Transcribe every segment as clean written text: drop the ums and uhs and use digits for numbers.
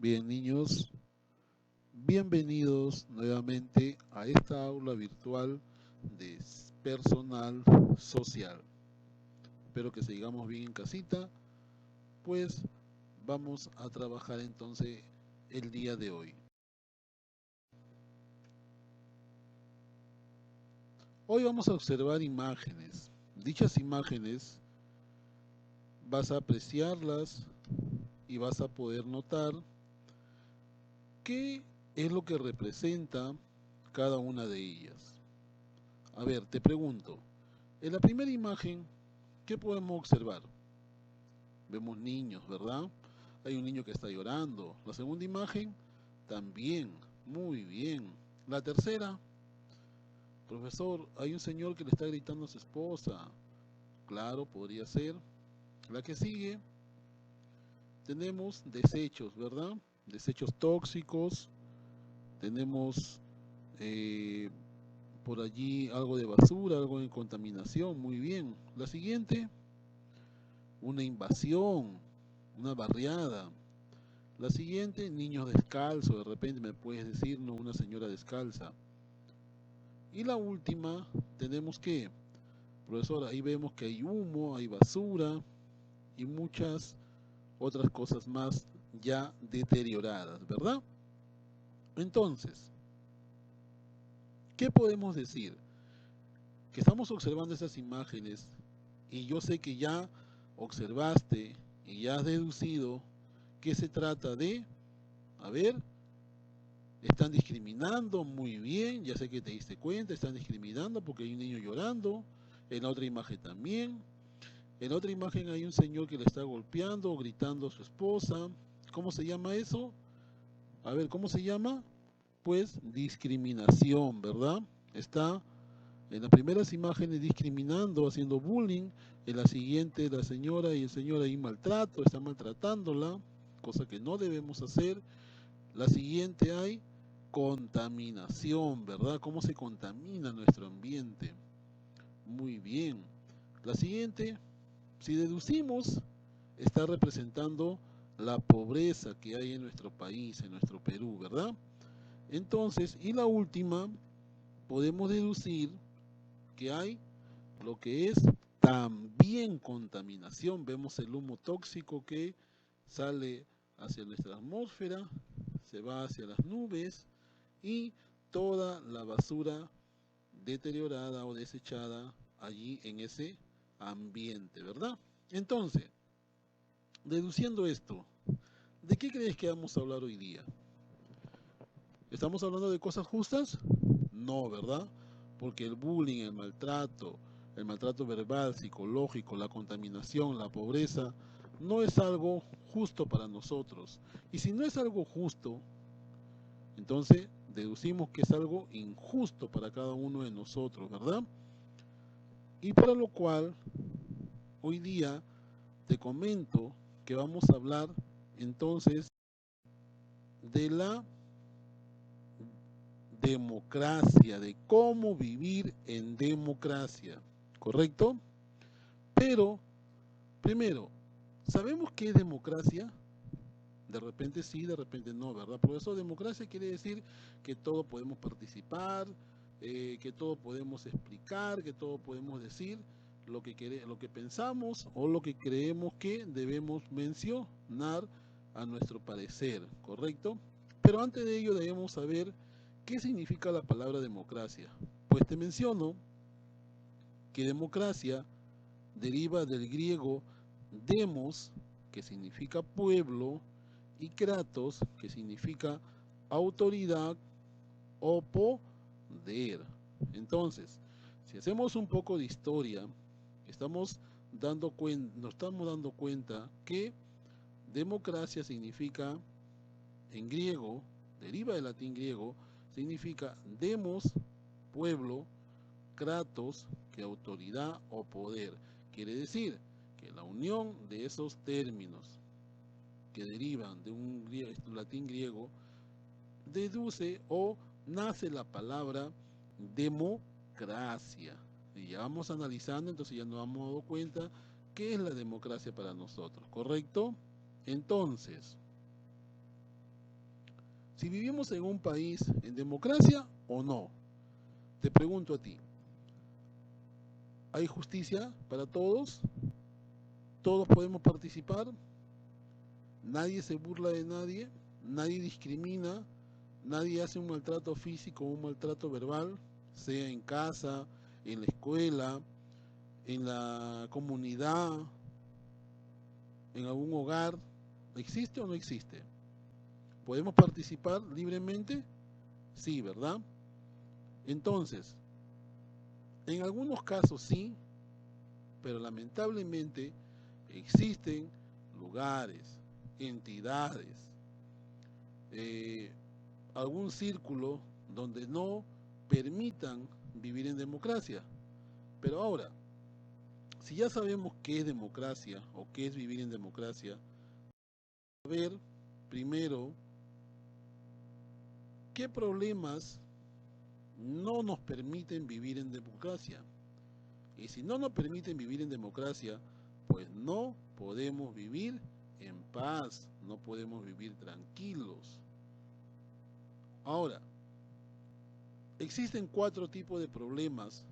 Bien, niños, bienvenidos nuevamente a esta aula virtual de personal social. Espero que sigamos bien en casita, pues vamos a trabajar entonces el día de hoy. Hoy vamos a observar imágenes. Dichas imágenes vas a apreciarlas y vas a poder notar qué es lo que representa cada una de ellas. A ver, te pregunto, en la primera imagen, ¿qué podemos observar? Vemos niños, ¿verdad? Hay un niño que está llorando. La segunda imagen, también, muy bien. La tercera, profesor, hay un señor que le está gritando a su esposa. Claro, podría ser. La que sigue, tenemos desechos, ¿verdad? Desechos tóxicos. Tenemos eh, por allí algo de basura, algo de contaminación, muy bien. La siguiente, una invasión, una barriada. La siguiente, niños descalzos, de repente me puedes decir, no, una señora descalza. Y la última, tenemos que, profesor, ahí vemos que hay humo, hay basura y muchas otras cosas más ya deterioradas, ¿verdad? Entonces, ¿qué podemos decir? Que estamos observando esas imágenes y yo sé que ya observaste y ya has deducido que se trata de, a ver, están discriminando, muy bien, ya sé que te diste cuenta, están discriminando porque hay un niño llorando, en la otra imagen también, en la otra imagen hay un señor que le está golpeando o gritando a su esposa. ¿Cómo se llama eso? A ver, ¿cómo se llama? Pues discriminación, ¿verdad? Está en las primeras imágenes discriminando, haciendo bullying, en la siguiente la señora y el señor ahí maltrato, está maltratándola, cosa que no debemos hacer. La siguiente hay contaminación, ¿verdad? ¿Cómo se contamina nuestro ambiente? Muy bien. La siguiente, si deducimos, está representando la pobreza que hay en nuestro país, en nuestro Perú, ¿verdad? Entonces, y la última, podemos deducir que hay lo que es también contaminación. Vemos el humo tóxico que sale hacia nuestra atmósfera, se va hacia las nubes y toda la basura deteriorada o desechada allí en ese ambiente, ¿verdad? Entonces, deduciendo esto, ¿de qué crees que vamos a hablar hoy día? ¿Estamos hablando de cosas justas? No, ¿verdad? Porque el bullying, el maltrato verbal, psicológico, la contaminación, la pobreza, no es algo justo para nosotros. Y si no es algo justo, entonces deducimos que es algo injusto para cada uno de nosotros, ¿verdad? Y para lo cual, hoy día te comento que vamos a hablar entonces de la democracia, de cómo vivir en democracia, ¿correcto? Pero, primero, ¿sabemos qué es democracia? De repente sí, de repente no, ¿verdad? Por eso democracia quiere decir que todos podemos participar, que todos podemos explicar, que todos podemos decir lo que pensamos o lo que creemos que debemos mencionar a nuestro parecer, ¿correcto? Pero antes de ello debemos saber qué significa la palabra democracia. Pues te menciono que democracia deriva del griego demos, que significa pueblo, y kratos, que significa autoridad o poder. Entonces, si hacemos un poco de historia, nos estamos dando cuenta que democracia significa, en griego, deriva del latín griego, significa demos, pueblo, kratos, que autoridad o poder. Quiere decir que la unión de esos términos que derivan de un latín griego deduce o nace la palabra democracia. Y ya vamos analizando, entonces ya nos hemos dado cuenta qué es la democracia para nosotros, ¿correcto? Entonces, si vivimos en un país en democracia o no. Te pregunto a ti, ¿hay justicia para todos? ¿Todos podemos participar? ¿Nadie se burla de nadie? ¿Nadie discrimina? ¿Nadie hace un maltrato físico o un maltrato verbal? Sea en casa, en la escuela, en la comunidad, en algún hogar. ¿Existe o no existe? ¿Podemos participar libremente? Sí, ¿verdad? Entonces, en algunos casos sí, pero lamentablemente existen lugares, entidades, eh, algún círculo donde no permitan vivir en democracia. Pero ahora, si ya sabemos qué es democracia o qué es vivir en democracia, a ver primero qué problemas no nos permiten vivir en democracia. Y si no nos permiten vivir en democracia, pues no podemos vivir en paz, no podemos vivir tranquilos. Ahora, existen 4 tipos de problemas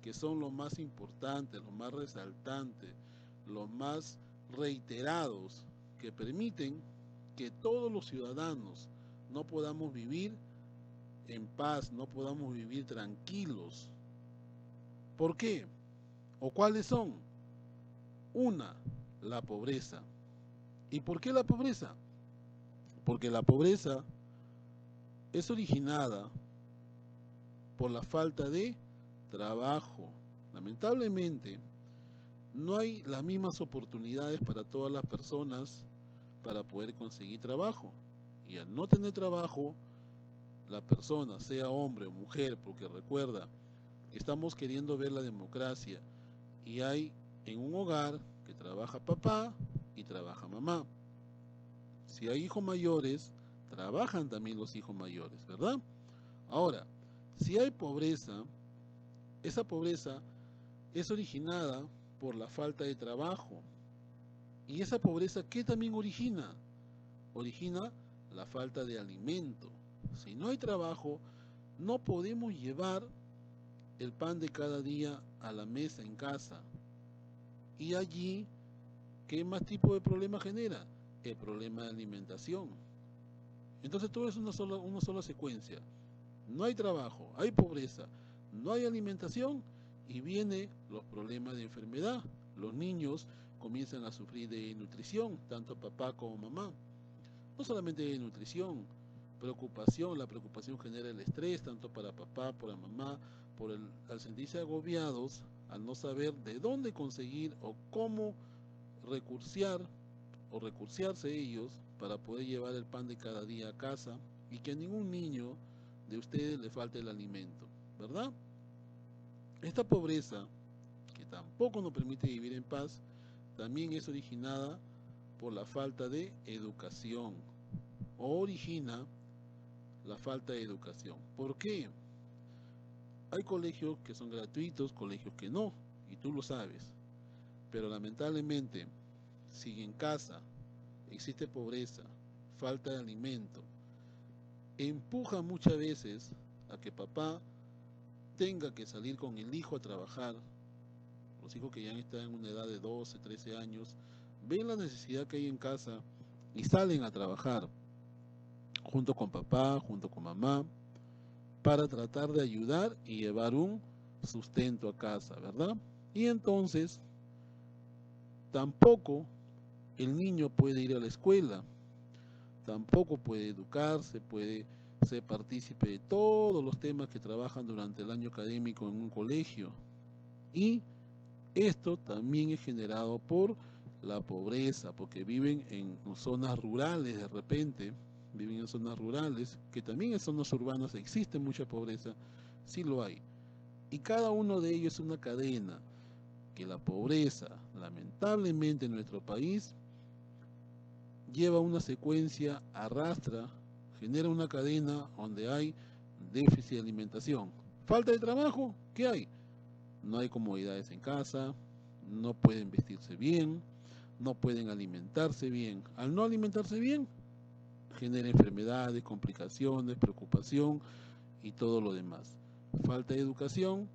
que son los más importantes, los más resaltantes, los más reiterados, que permiten que todos los ciudadanos no podamos vivir en paz, no podamos vivir tranquilos. ¿Por qué? ¿O cuáles son? Una, la pobreza. ¿Y por qué la pobreza? Porque la pobreza es originada por la falta de trabajo. Lamentablemente, no hay las mismas oportunidades para todas las personas para poder conseguir trabajo. Y al no tener trabajo, la persona, sea hombre o mujer, porque recuerda, estamos queriendo ver la democracia y hay en un hogar que trabaja papá y trabaja mamá. Si hay hijos mayores, trabajan también los hijos mayores, ¿verdad? Ahora, si hay pobreza, esa pobreza es originada por la falta de trabajo. ¿Y esa pobreza qué también origina? Origina la falta de alimento. Si no hay trabajo, no podemos llevar el pan de cada día a la mesa en casa. Y allí, ¿qué más tipo de problema genera? El problema de alimentación. Entonces todo es una sola secuencia. No hay trabajo, hay pobreza, no hay alimentación y vienen los problemas de enfermedad. Los niños comienzan a sufrir de nutrición, tanto papá como mamá. No solamente de nutrición, preocupación, la preocupación genera el estrés, tanto para papá, para mamá, al sentirse agobiados, al no saber de dónde conseguir o cómo recursear o recursearse ellos para poder llevar el pan de cada día a casa y que a ningún niño de ustedes le falte el alimento, ¿verdad? Esta pobreza, que tampoco nos permite vivir en paz, también es originada por la falta de educación o origina la falta de educación. ¿Por qué? Hay colegios que son gratuitos, colegios que no, y tú lo sabes. Pero lamentablemente, si en casa existe pobreza, falta de alimento, empuja muchas veces a que papá tenga que salir con el hijo a trabajar. Los hijos que ya están en una edad de 12, 13 años, ven la necesidad que hay en casa y salen a trabajar junto con papá, junto con mamá, para tratar de ayudar y llevar un sustento a casa, ¿verdad? Y entonces tampoco el niño puede ir a la escuela, tampoco puede educarse, puede ser partícipe de todos los temas que trabajan durante el año académico en un colegio. Y esto también es generado por la pobreza, porque viven en zonas rurales de repente, viven en zonas rurales, que también en zonas urbanas existe mucha pobreza, sí lo hay. Y cada uno de ellos es una cadena que la pobreza, lamentablemente en nuestro país, lleva una secuencia, arrastra, genera una cadena donde hay déficit de alimentación. Falta de trabajo, ¿qué hay? No hay comodidades en casa, no pueden vestirse bien, no pueden alimentarse bien. Al no alimentarse bien, genera enfermedades, complicaciones, preocupación y todo lo demás. Falta de educación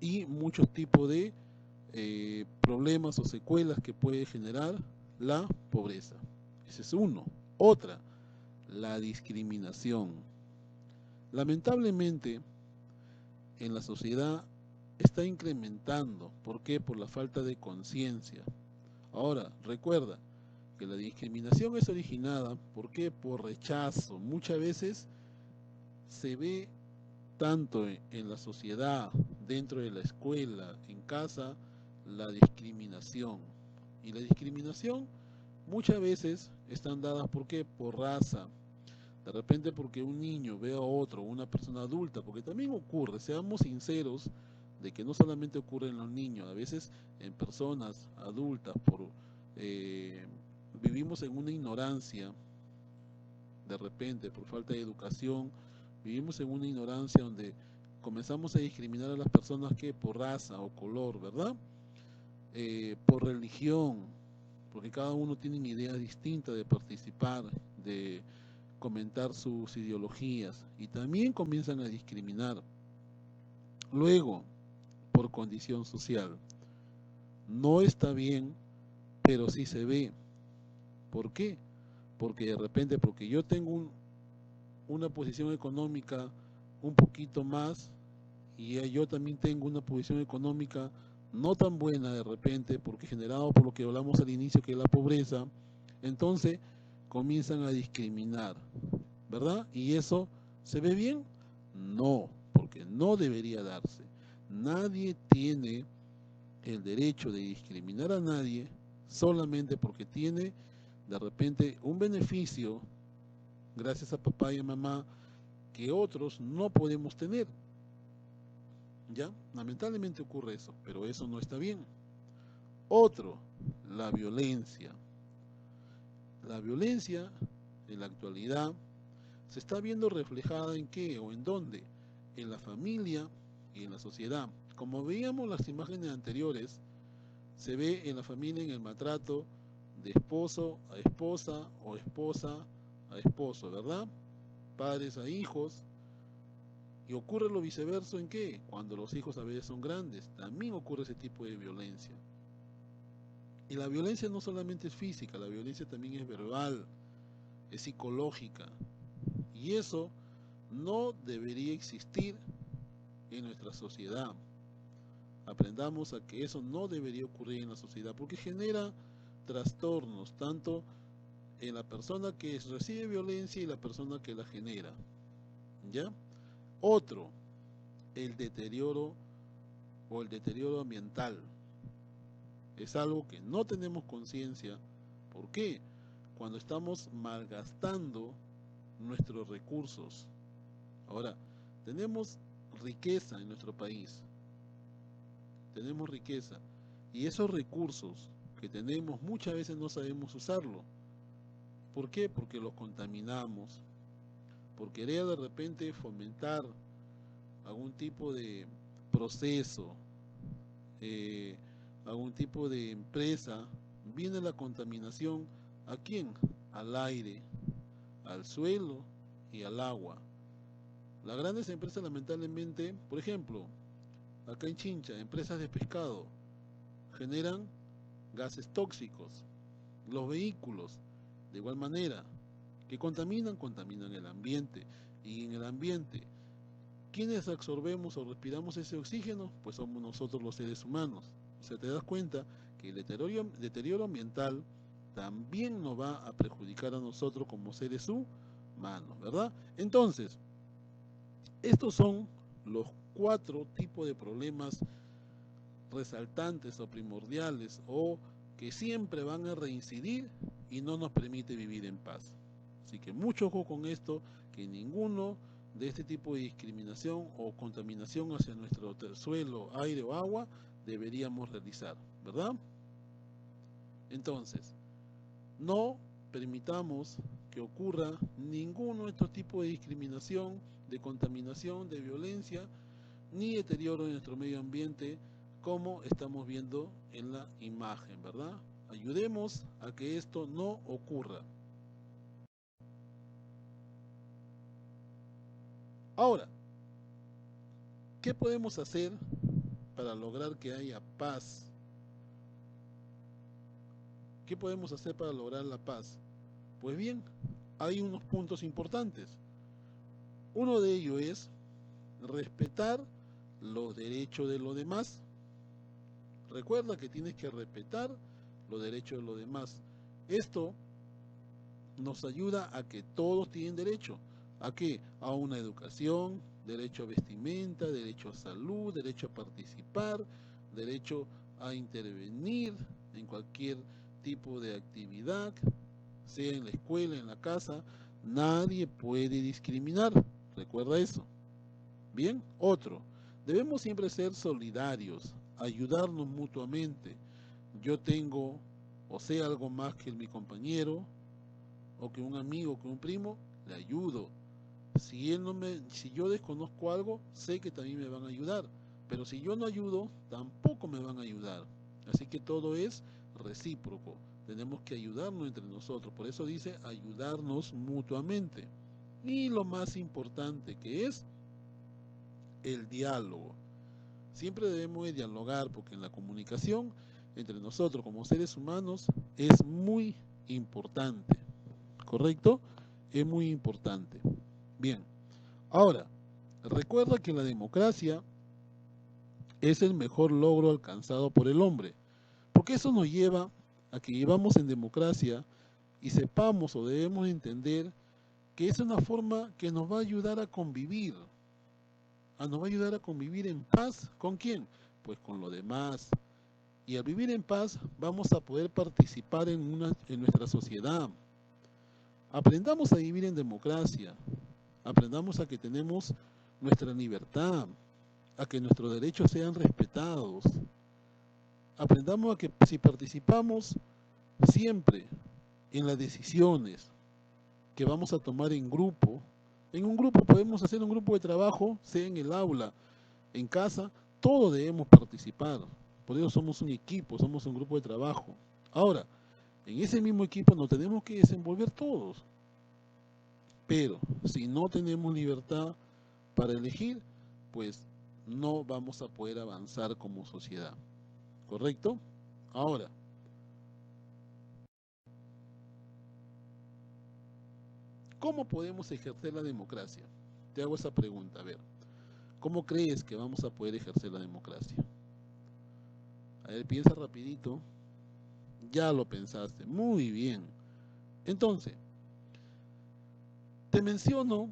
y muchos tipos de problemas o secuelas que puede generar la pobreza. Ese es uno. Otra, la discriminación. Lamentablemente, en la sociedad está incrementando. ¿Por qué? Por la falta de conciencia. Ahora, recuerda que la discriminación es originada, ¿por qué? Por rechazo. Muchas veces se ve tanto en la sociedad, dentro de la escuela, en casa, la discriminación. Y la discriminación muchas veces están dadas, ¿por qué? Por raza. De repente porque un niño ve a otro, una persona adulta, porque también ocurre, seamos sinceros, de que no solamente ocurre en los niños, a veces en personas adultas, eh, vivimos en una ignorancia, de repente por falta de educación, vivimos en una ignorancia donde comenzamos a discriminar a las personas que por raza o color, ¿verdad? Por religión, porque cada uno tiene ideas distintas de participar, de comentar sus ideologías y también comienzan a discriminar. Luego, por condición social. No está bien, pero sí se ve. ¿Por qué? Porque de repente, porque yo tengo una posición económica un poquito más y yo también tengo una posición económica no tan buena de repente, porque generado por lo que hablamos al inicio, que es la pobreza, entonces comienzan a discriminar, ¿verdad? ¿Y eso se ve bien? No, porque no debería darse. Nadie tiene el derecho de discriminar a nadie solamente porque tiene de repente un beneficio gracias a papá y a mamá que otros no podemos tener. ¿Ya? Lamentablemente ocurre eso, pero eso no está bien. Otro, la violencia. La violencia en la actualidad se está viendo reflejada en qué o en dónde, en la familia y en la sociedad. Como veíamos las imágenes anteriores, se ve en la familia en el maltrato de esposo a esposa o esposa a esposo, ¿verdad? Padres a hijos. Y ocurre lo viceversa en qué? Cuando los hijos a veces son grandes, también ocurre ese tipo de violencia. Y la violencia no solamente es física, la violencia también es verbal, es psicológica. Y eso no debería existir en nuestra sociedad. Aprendamos a que eso no debería ocurrir en la sociedad porque genera trastornos tanto en la persona que recibe violencia y la persona que la genera. ¿Ya? Otro, el deterioro o el deterioro ambiental. Es algo que no tenemos conciencia. ¿Por qué? Cuando estamos malgastando nuestros recursos. Ahora, tenemos riqueza en nuestro país. Tenemos riqueza. Y esos recursos que tenemos muchas veces no sabemos usarlo. ¿Por qué? Porque los contaminamos. Por querer de repente fomentar algún tipo de proceso, eh, algún tipo de empresa, viene la contaminación. ¿A quién? Al aire, al suelo y al agua. Las grandes empresas lamentablemente, por ejemplo, acá en Chincha, empresas de pescado, generan gases tóxicos. Los vehículos, de igual manera, que contaminan el ambiente. Y en el ambiente, ¿quiénes absorbemos o respiramos ese oxígeno? Pues somos nosotros los seres humanos. O sea, te das cuenta que el deterioro ambiental también nos va a perjudicar a nosotros como seres humanos, ¿verdad? Entonces, estos son los 4 tipos de problemas resaltantes o primordiales o que siempre van a reincidir y no nos permite vivir en paz. Así que mucho ojo con esto, que ninguno de este tipo de discriminación o contaminación hacia nuestro suelo, aire o agua deberíamos realizar, ¿verdad? Entonces, no permitamos que ocurra ninguno de estos tipos de discriminación, de contaminación, de violencia, ni deterioro de nuestro medio ambiente, como estamos viendo en la imagen, ¿verdad? Ayudemos a que esto no ocurra. Ahora, ¿qué podemos hacer para lograr que haya paz? ¿Qué podemos hacer para lograr la paz? Pues bien, hay unos puntos importantes. Uno de ellos es respetar los derechos de los demás. Recuerda que tienes que respetar los derechos de los demás. Esto nos ayuda a que todos tienen derecho. ¿A qué? A una educación, derecho a vestimenta, derecho a salud, derecho a participar, derecho a intervenir en cualquier tipo de actividad, sea en la escuela, en la casa. Nadie puede discriminar. Recuerda eso. Bien, otro. Debemos siempre ser solidarios, ayudarnos mutuamente. Yo tengo o sé algo más que mi compañero, o que un amigo, que un primo, le ayudo. Si yo desconozco algo, sé que también me van a ayudar. Pero si yo no ayudo, tampoco me van a ayudar. Así que todo es recíproco. Tenemos que ayudarnos entre nosotros. Por eso dice ayudarnos mutuamente. Y lo más importante que es el diálogo. Siempre debemos de dialogar porque en la comunicación entre nosotros como seres humanos es muy importante. ¿Correcto? Es muy importante. Bien, ahora, recuerda que la democracia es el mejor logro alcanzado por el hombre, porque eso nos lleva a que vivamos en democracia y sepamos o debemos entender que es una forma que nos va a ayudar a convivir, nos va a ayudar a convivir en paz. ¿Con quién? Pues con los demás. Y al vivir en paz vamos a poder participar en nuestra sociedad. Aprendamos a vivir en democracia, aprendamos a que tenemos nuestra libertad, a que nuestros derechos sean respetados. Aprendamos a que si participamos siempre en las decisiones que vamos a tomar en un grupo podemos hacer un grupo de trabajo, sea en el aula, en casa, todos debemos participar. Por eso somos un equipo, somos un grupo de trabajo. Ahora, en ese mismo equipo nos tenemos que desenvolver todos. Pero si no tenemos libertad para elegir, pues no vamos a poder avanzar como sociedad. ¿Correcto? Ahora, ¿cómo podemos ejercer la democracia? Te hago esa pregunta, a ver, ¿cómo crees que vamos a poder ejercer la democracia? A ver, piensa rapidito. Ya lo pensaste, muy bien. Entonces, te menciono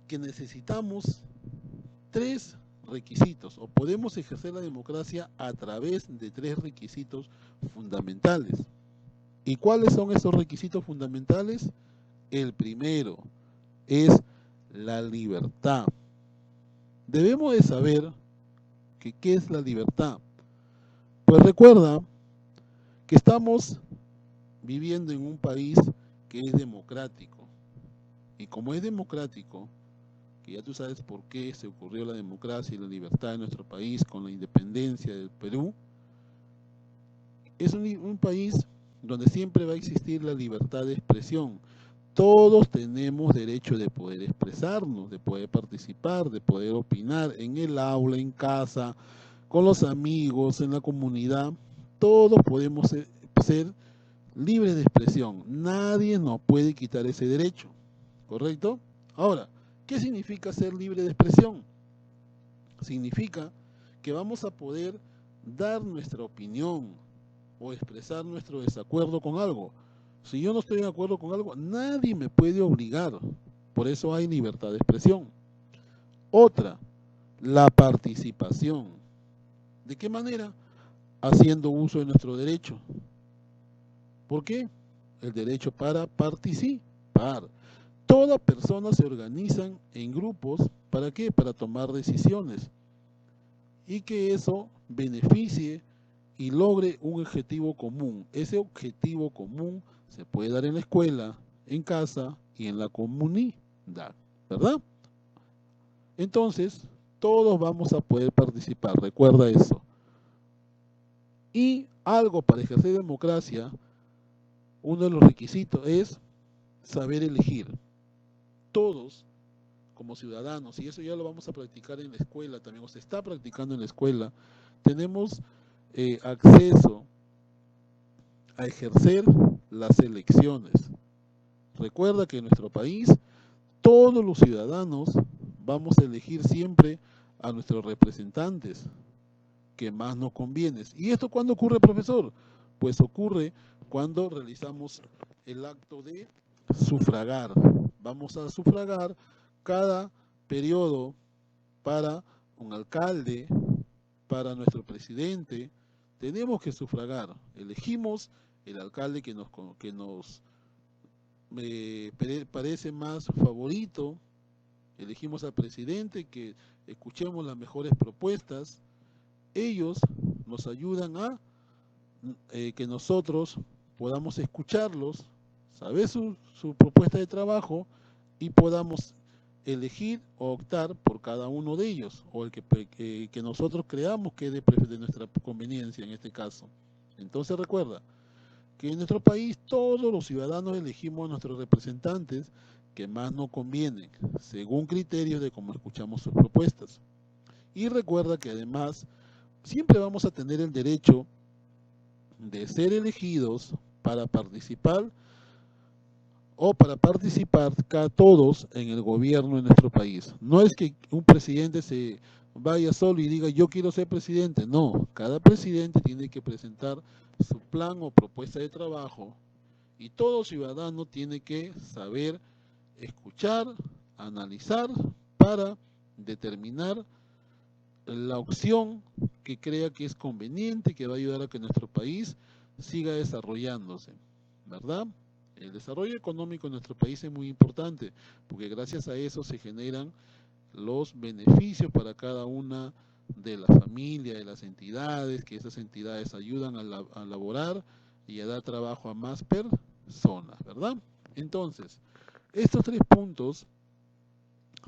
que necesitamos tres requisitos, o podemos ejercer la democracia a través de tres requisitos fundamentales. ¿Y cuáles son esos requisitos fundamentales? El primero es la libertad. Debemos de saber que qué es la libertad. Pues recuerda que estamos viviendo en un país que es democrático. Y como es democrático, que ya tú sabes por qué se ocurrió la democracia y la libertad en nuestro país con la independencia del Perú, es un país donde siempre va a existir la libertad de expresión. Todos tenemos derecho de poder expresarnos, de poder participar, de poder opinar en el aula, en casa, con los amigos, en la comunidad. Todos podemos ser libres de expresión. Nadie nos puede quitar ese derecho. ¿Correcto? Ahora, ¿qué significa ser libre de expresión? Significa que vamos a poder dar nuestra opinión o expresar nuestro desacuerdo con algo. Si yo no estoy de acuerdo con algo, nadie me puede obligar. Por eso hay libertad de expresión. Otra, la participación. ¿De qué manera? Haciendo uso de nuestro derecho. ¿Por qué? El derecho para participar. Todas personas se organizan en grupos, ¿para qué? Para tomar decisiones y que eso beneficie y logre un objetivo común. Ese objetivo común se puede dar en la escuela, en casa y en la comunidad, ¿verdad? Entonces, todos vamos a poder participar, recuerda eso. Y algo para ejercer democracia, uno de los requisitos es saber elegir. Todos como ciudadanos, y eso ya lo vamos a practicar en la escuela también, o se está practicando en la escuela, tenemos acceso a ejercer las elecciones. Recuerda que en nuestro país todos los ciudadanos vamos a elegir siempre a nuestros representantes que más nos conviene. ¿Y esto cuándo ocurre, profesor? Pues ocurre cuando realizamos el acto de sufragar. Vamos a sufragar cada periodo para un alcalde, para nuestro presidente. Tenemos que sufragar. Elegimos el alcalde que nos parece más favorito. Elegimos al presidente, que escuchemos las mejores propuestas. Ellos nos ayudan a que nosotros podamos escucharlos, saber su propuesta de trabajo y podamos elegir o optar por cada uno de ellos, o el que nosotros creamos que es de nuestra conveniencia en este caso. Entonces recuerda que en nuestro país todos los ciudadanos elegimos a nuestros representantes que más nos convienen, según criterios de cómo escuchamos sus propuestas. Y recuerda que además siempre vamos a tener el derecho de ser elegidos para participar todos en el gobierno de nuestro país. No es que un presidente se vaya solo y diga yo quiero ser presidente, no, cada presidente tiene que presentar su plan o propuesta de trabajo y todo ciudadano tiene que saber escuchar, analizar para determinar la opción que crea que es conveniente, que va a ayudar a que nuestro país siga desarrollándose, ¿verdad? El desarrollo económico en nuestro país es muy importante, porque gracias a eso se generan los beneficios para cada una de las familias, de las entidades, que esas entidades ayudan a laborar y a dar trabajo a más personas, ¿verdad? Entonces, estos 3 puntos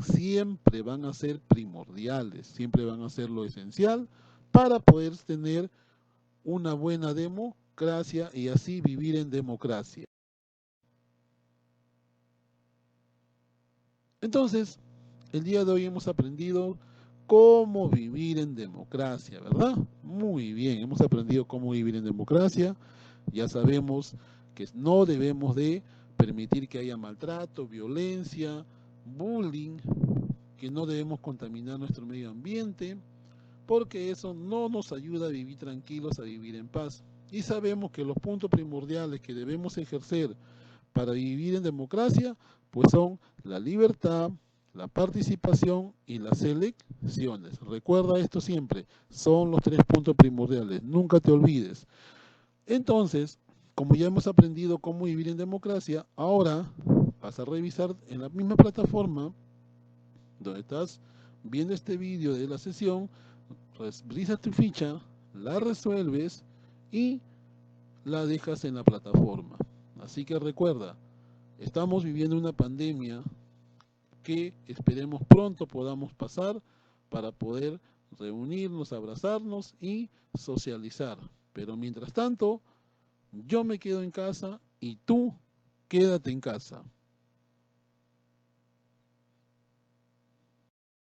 siempre van a ser primordiales, siempre van a ser lo esencial para poder tener una buena democracia y así vivir en democracia. Entonces, el día de hoy hemos aprendido cómo vivir en democracia, ¿verdad? Muy bien, hemos aprendido cómo vivir en democracia. Ya sabemos que no debemos de permitir que haya maltrato, violencia, bullying, que no debemos contaminar nuestro medio ambiente, porque eso no nos ayuda a vivir tranquilos, a vivir en paz. Y sabemos que los puntos primordiales que debemos ejercer para vivir en democracia, pues son la libertad, la participación y las elecciones. Recuerda esto siempre, son los 3 puntos primordiales, nunca te olvides. Entonces, como ya hemos aprendido cómo vivir en democracia, ahora vas a revisar en la misma plataforma donde estás viendo este vídeo de la sesión, revisas tu ficha, la resuelves y la dejas en la plataforma. Así que recuerda, estamos viviendo una pandemia que esperemos pronto podamos pasar para poder reunirnos, abrazarnos y socializar. Pero mientras tanto, yo me quedo en casa y tú quédate en casa.